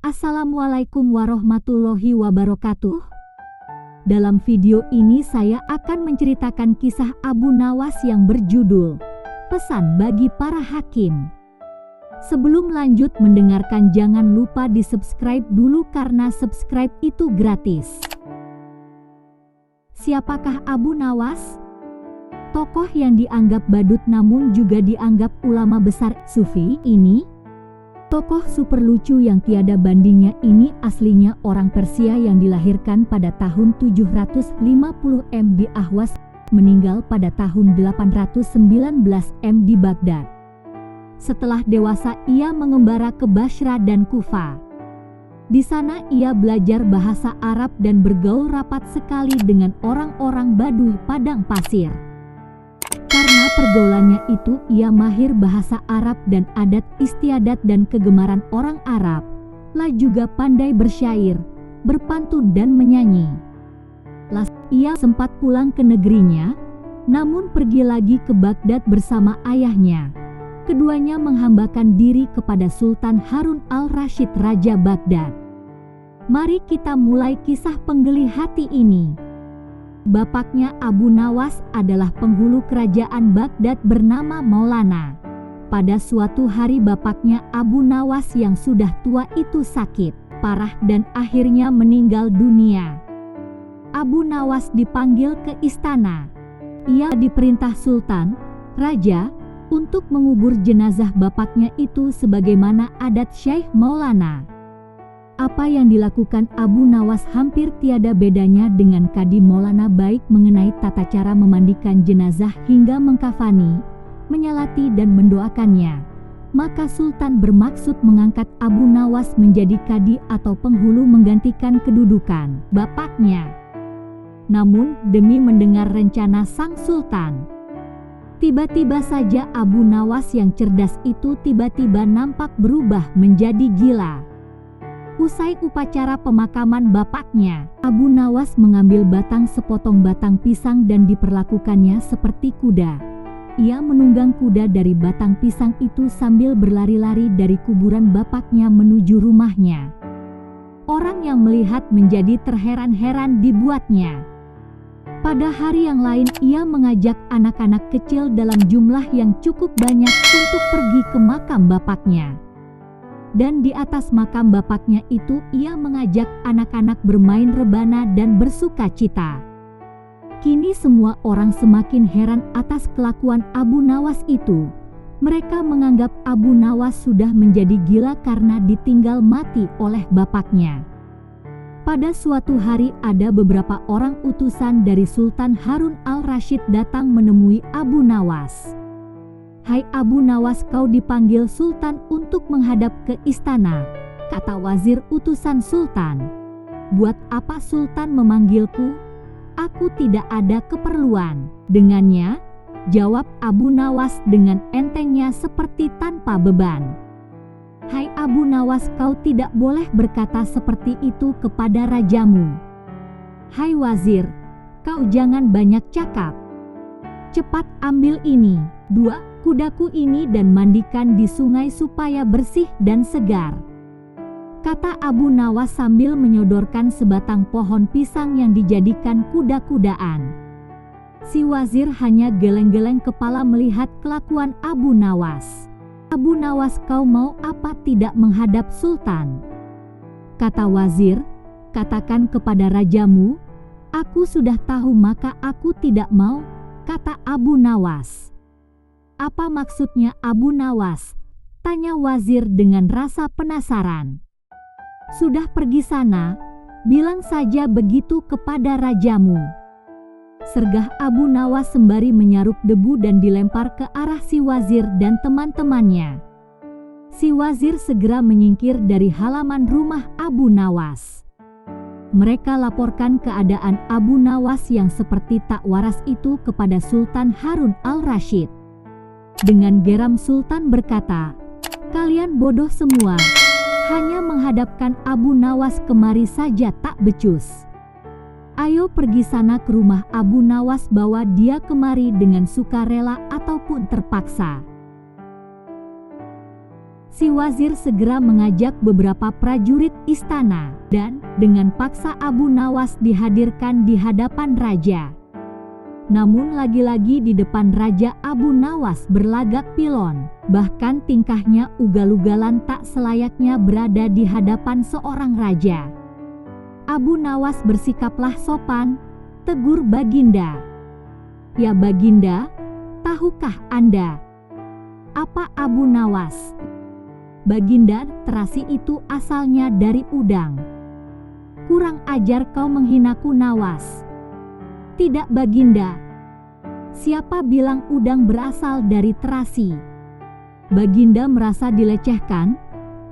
Assalamualaikum warahmatullahi wabarakatuh. Dalam video ini saya akan menceritakan kisah Abu Nawas yang berjudul Pesan bagi para Hakim. Sebelum lanjut mendengarkan, jangan lupa di-subscribe dulu karena subscribe itu gratis. Siapakah Abu Nawas? Tokoh yang dianggap badut namun juga dianggap ulama besar Sufi ini. Tokoh super lucu yang tiada bandingnya ini aslinya orang Persia yang dilahirkan pada tahun 750 di Ahwas, meninggal pada tahun 819 di Baghdad. Setelah dewasa ia mengembara ke Basra dan Kufa. Di sana ia belajar bahasa Arab dan bergaul rapat sekali dengan orang-orang Baduy padang pasir. Karena pergaulannya itu ia mahir bahasa Arab dan adat istiadat dan kegemaran orang Arab. Lah juga pandai bersyair, berpantun dan menyanyi. Ia sempat pulang ke negerinya, namun pergi lagi ke Baghdad bersama ayahnya. Keduanya menghambakan diri kepada Sultan Harun al-Rasyid, Raja Baghdad. Mari kita mulai kisah penggeli hati ini. Bapaknya Abu Nawas adalah penghulu kerajaan Baghdad bernama Maulana. Pada suatu hari bapaknya Abu Nawas yang sudah tua itu sakit parah dan akhirnya meninggal dunia. Abu Nawas dipanggil ke istana. Ia diperintah Sultan, Raja, untuk mengubur jenazah bapaknya itu sebagaimana adat Syekh Maulana. Apa yang dilakukan Abu Nawas hampir tiada bedanya dengan Kadi Maulana, baik mengenai tata cara memandikan jenazah hingga mengkafani, menyalati dan mendoakannya. Maka Sultan bermaksud mengangkat Abu Nawas menjadi kadi atau penghulu menggantikan kedudukan bapaknya. Namun demi mendengar rencana sang Sultan, tiba-tiba saja Abu Nawas yang cerdas itu tiba-tiba nampak berubah menjadi gila. Usai upacara pemakaman bapaknya, Abu Nawas mengambil sepotong batang pisang dan diperlakukannya seperti kuda. Ia menunggang kuda dari batang pisang itu sambil berlari-lari dari kuburan bapaknya menuju rumahnya. Orang yang melihat menjadi terheran-heran dibuatnya. Pada hari yang lain ia mengajak anak-anak kecil dalam jumlah yang cukup banyak untuk pergi ke makam bapaknya. Dan di atas makam bapaknya itu ia mengajak anak-anak bermain rebana dan bersuka cita. Kini semua orang semakin heran atas kelakuan Abu Nawas itu. Mereka menganggap Abu Nawas sudah menjadi gila karena ditinggal mati oleh bapaknya. Pada suatu hari ada beberapa orang utusan dari Sultan Harun al-Rasyid datang menemui Abu Nawas. "Hai Abu Nawas, kau dipanggil Sultan untuk menghadap ke istana," kata wazir utusan Sultan. "Buat apa Sultan memanggilku? Aku tidak ada keperluan dengannya," jawab Abu Nawas dengan entengnya seperti tanpa beban. "Hai Abu Nawas, kau tidak boleh berkata seperti itu kepada rajamu. Hai wazir, kau jangan banyak cakap. Cepat ambil ini, 2 kudaku ini dan mandikan di sungai supaya bersih dan segar," kata Abu Nawas sambil menyodorkan sebatang pohon pisang yang dijadikan kuda-kudaan. Si wazir hanya geleng-geleng kepala melihat kelakuan Abu Nawas. "Abu Nawas, kau mau apa tidak menghadap Sultan?" kata wazir. "Katakan kepada rajamu, aku sudah tahu maka aku tidak mau," kata Abu Nawas. "Apa maksudnya Abu Nawas?" tanya wazir dengan rasa penasaran. "Sudah pergi sana, bilang saja begitu kepada rajamu," sergah Abu Nawas sembari menyaruk debu dan dilempar ke arah si wazir dan teman-temannya. Si wazir segera menyingkir dari halaman rumah Abu Nawas. Mereka laporkan keadaan Abu Nawas yang seperti tak waras itu kepada Sultan Harun al-Rasyid. Dengan geram Sultan berkata, "Kalian bodoh semua, hanya menghadapkan Abu Nawas kemari saja tak becus. Ayo pergi sana ke rumah Abu Nawas, bawa dia kemari dengan sukarela ataupun terpaksa." Si wazir segera mengajak beberapa prajurit istana dan dengan paksa Abu Nawas dihadirkan di hadapan raja. Namun lagi-lagi di depan raja Abu Nawas berlagak pilon, bahkan tingkahnya ugal-ugalan tak selayaknya berada di hadapan seorang raja. Abu Nawas bersikaplah sopan, tegur Baginda. "Ya Baginda, tahukah Anda apa Abu Nawas?" "Baginda, terasi itu asalnya dari udang." "Kurang ajar kau menghinaku Nawas." "Tidak Baginda. Siapa bilang udang berasal dari terasi?" Baginda merasa dilecehkan.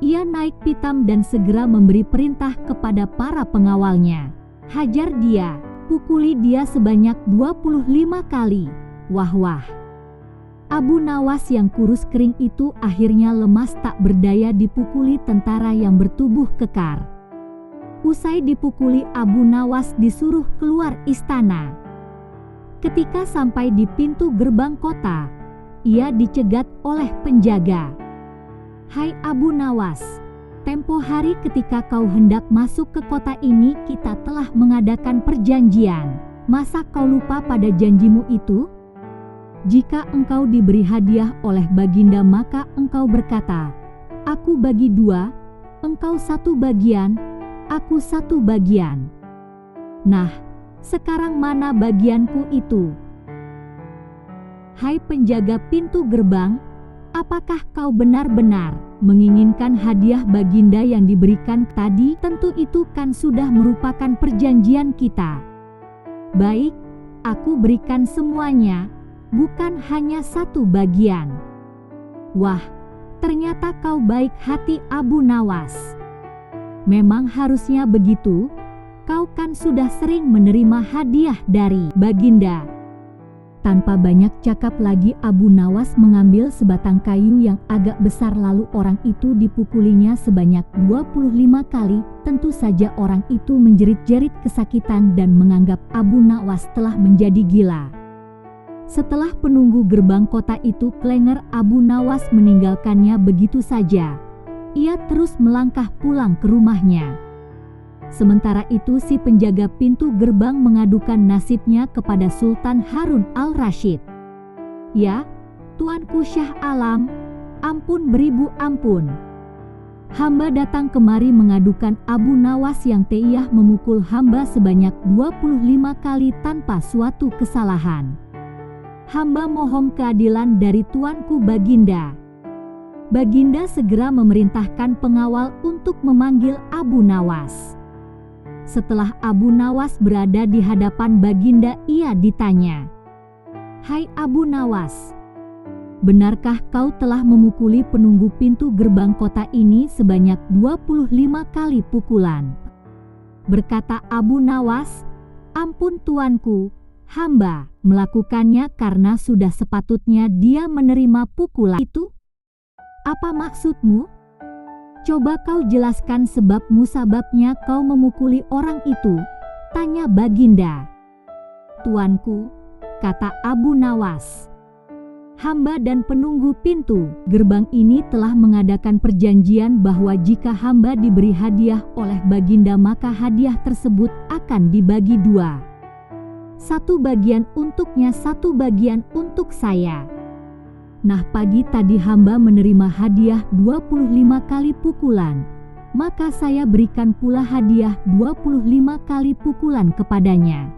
Ia naik pitam dan segera memberi perintah kepada para pengawalnya. "Hajar dia, pukuli dia sebanyak 25 kali. Wah-wah." Abu Nawas yang kurus kering itu akhirnya lemas tak berdaya dipukuli tentara yang bertubuh kekar. Usai dipukuli, Abu Nawas disuruh keluar istana. Ketika sampai di pintu gerbang kota, ia dicegat oleh penjaga. "Hai Abu Nawas, tempo hari ketika kau hendak masuk ke kota ini kita telah mengadakan perjanjian. Masa kau lupa pada janjimu itu? Jika engkau diberi hadiah oleh Baginda maka engkau berkata, 'Aku bagi 2, engkau 1 bagian, aku 1 bagian.' Nah, sekarang mana bagianku itu? Hai penjaga pintu gerbang, apakah kau benar-benar menginginkan hadiah Baginda yang diberikan tadi? Tentu itu kan sudah merupakan perjanjian kita. Baik, aku berikan semuanya, bukan hanya 1 bagian." "Wah, ternyata kau baik hati Abu Nawas. Memang harusnya begitu, kau kan sudah sering menerima hadiah dari Baginda." Tanpa banyak cakap lagi, Abu Nawas mengambil sebatang kayu yang agak besar lalu orang itu dipukulinya sebanyak 25 kali. Tentu saja orang itu menjerit-jerit kesakitan dan menganggap Abu Nawas telah menjadi gila. Setelah penunggu gerbang kota itu kelengger, Abu Nawas meninggalkannya begitu saja. Ia terus melangkah pulang ke rumahnya. Sementara itu si penjaga pintu gerbang mengadukan nasibnya kepada Sultan Harun al-Rasyid. "Ya, Tuanku Syah Alam, ampun beribu ampun. Hamba datang kemari mengadukan Abu Nawas yang telah memukul hamba sebanyak 25 kali tanpa suatu kesalahan. Hamba mohon keadilan dari Tuanku Baginda." Baginda segera memerintahkan pengawal untuk memanggil Abu Nawas. Setelah Abu Nawas berada di hadapan Baginda, ia ditanya, "Hai Abu Nawas, benarkah kau telah memukuli penunggu pintu gerbang kota ini sebanyak 25 kali pukulan?" Berkata Abu Nawas, "Ampun Tuanku, hamba melakukannya karena sudah sepatutnya dia menerima pukulan itu." "Apa maksudmu? Coba kau jelaskan sebab musababnya kau memukuli orang itu," tanya Baginda. "Tuanku," kata Abu Nawas, "hamba dan penunggu pintu gerbang ini telah mengadakan perjanjian bahwa jika hamba diberi hadiah oleh Baginda maka hadiah tersebut akan dibagi 2. 1 bagian untuknya, 1 bagian untuk saya. Nah, pagi tadi hamba menerima hadiah 25 kali pukulan, maka saya berikan pula hadiah 25 kali pukulan kepadanya.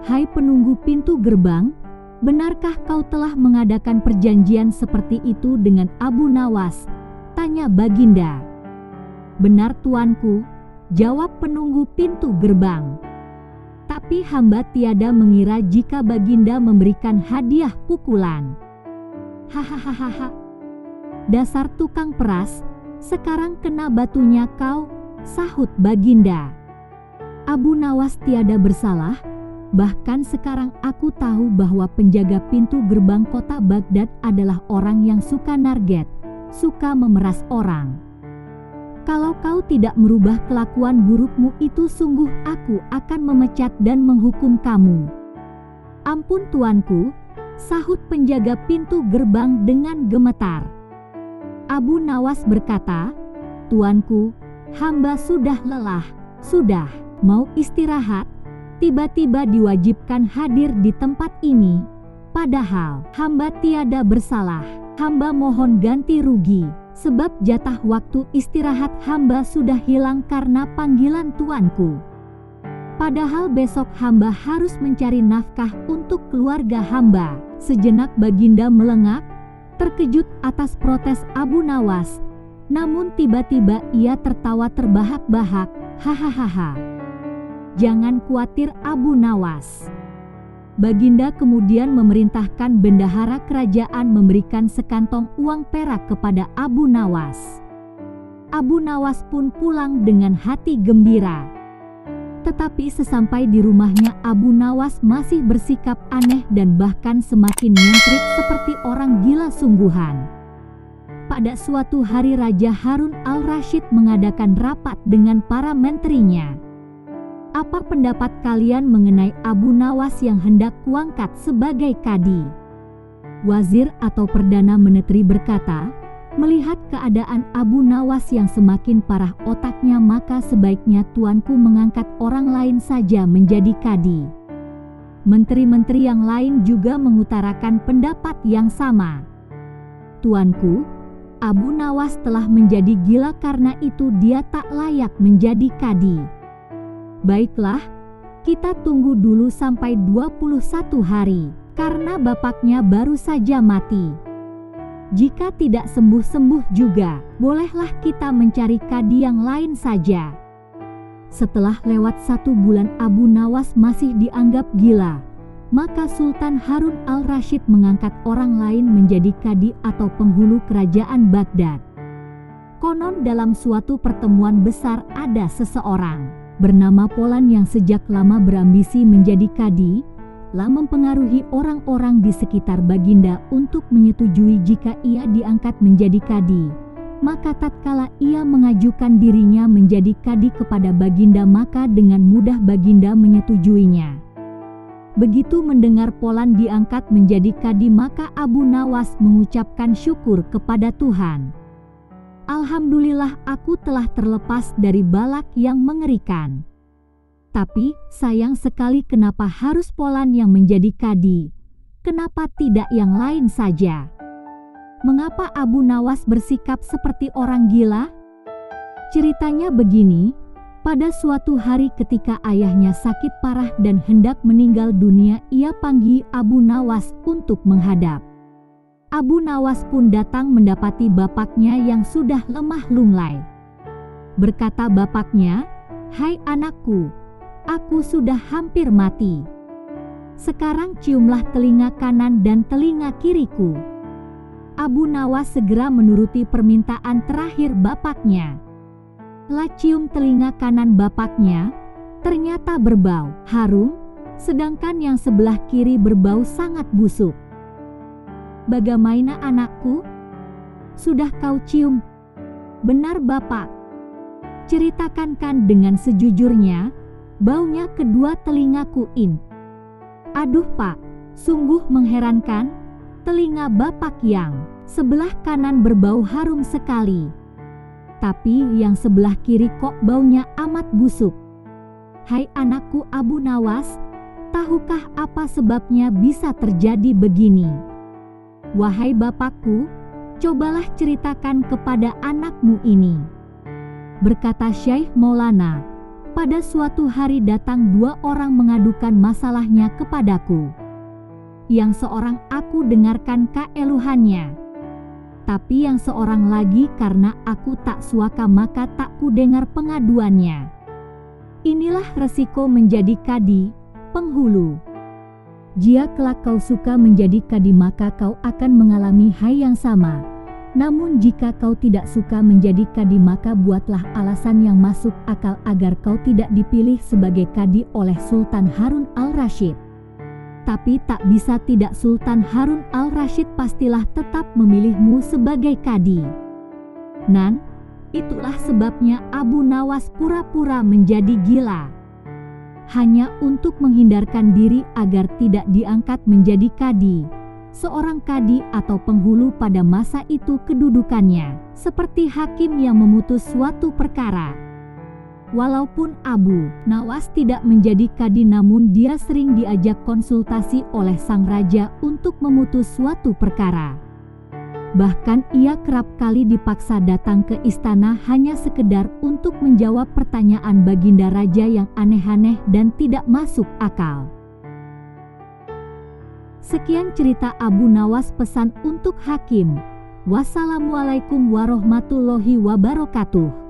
Hai penunggu pintu gerbang, benarkah kau telah mengadakan perjanjian seperti itu dengan Abu Nawas?" tanya Baginda. "Benar Tuanku," jawab penunggu pintu gerbang. "Tapi hamba tiada mengira jika Baginda memberikan hadiah pukulan." "Hahaha, dasar tukang peras, sekarang kena batunya kau," sahut Baginda. "Abu Nawas tiada bersalah, bahkan sekarang aku tahu bahwa penjaga pintu gerbang kota Baghdad adalah orang yang suka narget, suka memeras orang. Kalau kau tidak merubah kelakuan burukmu itu sungguh aku akan memecat dan menghukum kamu." "Ampun Tuanku," sahut penjaga pintu gerbang dengan gemetar. Abu Nawas berkata, "Tuanku, hamba sudah lelah, sudah mau istirahat, tiba-tiba diwajibkan hadir di tempat ini. Padahal hamba tiada bersalah. Hamba mohon ganti rugi, sebab jatah waktu istirahat hamba sudah hilang karena panggilan tuanku. Padahal besok hamba harus mencari nafkah untuk keluarga hamba." Sejenak Baginda melengak, terkejut atas protes Abu Nawas. Namun tiba-tiba ia tertawa terbahak-bahak, "Hahaha. Jangan khawatir Abu Nawas." Baginda kemudian memerintahkan bendahara kerajaan memberikan sekantong uang perak kepada Abu Nawas. Abu Nawas pun pulang dengan hati gembira. Tetapi sesampai di rumahnya, Abu Nawas masih bersikap aneh dan bahkan semakin nyentrik seperti orang gila sungguhan. Pada suatu hari Raja Harun al-Rasyid mengadakan rapat dengan para menterinya. "Apa pendapat kalian mengenai Abu Nawas yang hendak kuangkat sebagai kadi?" Wazir atau Perdana Menteri berkata, "Melihat keadaan Abu Nawas yang semakin parah otaknya, maka sebaiknya tuanku mengangkat orang lain saja menjadi kadi." Menteri-menteri yang lain juga mengutarakan pendapat yang sama. "Tuanku, Abu Nawas telah menjadi gila, karena itu dia tak layak menjadi kadi." "Baiklah, kita tunggu dulu sampai 21 hari, karena bapaknya baru saja mati. Jika tidak sembuh-sembuh juga, bolehlah kita mencari kadi yang lain saja." Setelah lewat 1 bulan Abu Nawas masih dianggap gila, maka Sultan Harun al-Rasyid mengangkat orang lain menjadi kadi atau penghulu kerajaan Baghdad. Konon dalam suatu pertemuan besar ada seseorang bernama Polan yang sejak lama berambisi menjadi kadi, lah mempengaruhi orang-orang di sekitar Baginda untuk menyetujui jika ia diangkat menjadi kadi. Maka tatkala ia mengajukan dirinya menjadi kadi kepada Baginda, maka dengan mudah Baginda menyetujuinya. Begitu mendengar Polan diangkat menjadi kadi, maka Abu Nawas mengucapkan syukur kepada Tuhan. "Alhamdulillah, aku telah terlepas dari balak yang mengerikan. Tapi sayang sekali, kenapa harus Polan yang menjadi kadi? Kenapa tidak yang lain saja? Mengapa Abu Nawas bersikap seperti orang gila?" Ceritanya begini, pada suatu hari ketika ayahnya sakit parah dan hendak meninggal dunia, ia panggil Abu Nawas untuk menghadap. Abu Nawas pun datang mendapati bapaknya yang sudah lemah lunglai. Berkata bapaknya, "Hai anakku, aku sudah hampir mati. Sekarang ciumlah telinga kanan dan telinga kiriku." Abu Nawas segera menuruti permintaan terakhir bapaknya. Lah cium telinga kanan bapaknya, ternyata berbau harum, sedangkan yang sebelah kiri berbau sangat busuk. "Bagaimana anakku? Sudah kau cium?" "Benar bapak." "Ceritakan kan dengan sejujurnya, baunya kedua telingaku in." "Aduh pak, sungguh mengherankan, telinga bapak yang sebelah kanan berbau harum sekali, tapi yang sebelah kiri kok baunya amat busuk." "Hai anakku Abu Nawas, tahukah apa sebabnya bisa terjadi begini?" "Wahai bapakku, cobalah ceritakan kepada anakmu ini." Berkata Syekh Maulana, "Pada suatu hari datang 2 orang mengadukan masalahnya kepadaku. Yang seorang aku dengarkan keeluhannya, tapi yang seorang lagi karena aku tak suaka maka tak ku dengar pengaduannya. Inilah resiko menjadi kadi, penghulu. Jika kelak kau suka menjadi kadi maka kau akan mengalami hal yang sama. Namun jika kau tidak suka menjadi kadi maka buatlah alasan yang masuk akal agar kau tidak dipilih sebagai kadi oleh Sultan Harun al-Rasyid. Tapi tak bisa tidak, Sultan Harun al-Rasyid pastilah tetap memilihmu sebagai kadi." Nan, itulah sebabnya Abu Nawas pura-pura menjadi gila. Hanya untuk menghindarkan diri agar tidak diangkat menjadi kadi, seorang kadi atau penghulu pada masa itu kedudukannya seperti hakim yang memutus suatu perkara. Walaupun Abu Nawas tidak menjadi kadi, namun dia sering diajak konsultasi oleh sang raja untuk memutus suatu perkara. Bahkan ia kerap kali dipaksa datang ke istana hanya sekedar untuk menjawab pertanyaan baginda raja yang aneh-aneh dan tidak masuk akal. Sekian cerita Abu Nawas pesan untuk hakim. Wassalamualaikum warahmatullahi wabarakatuh.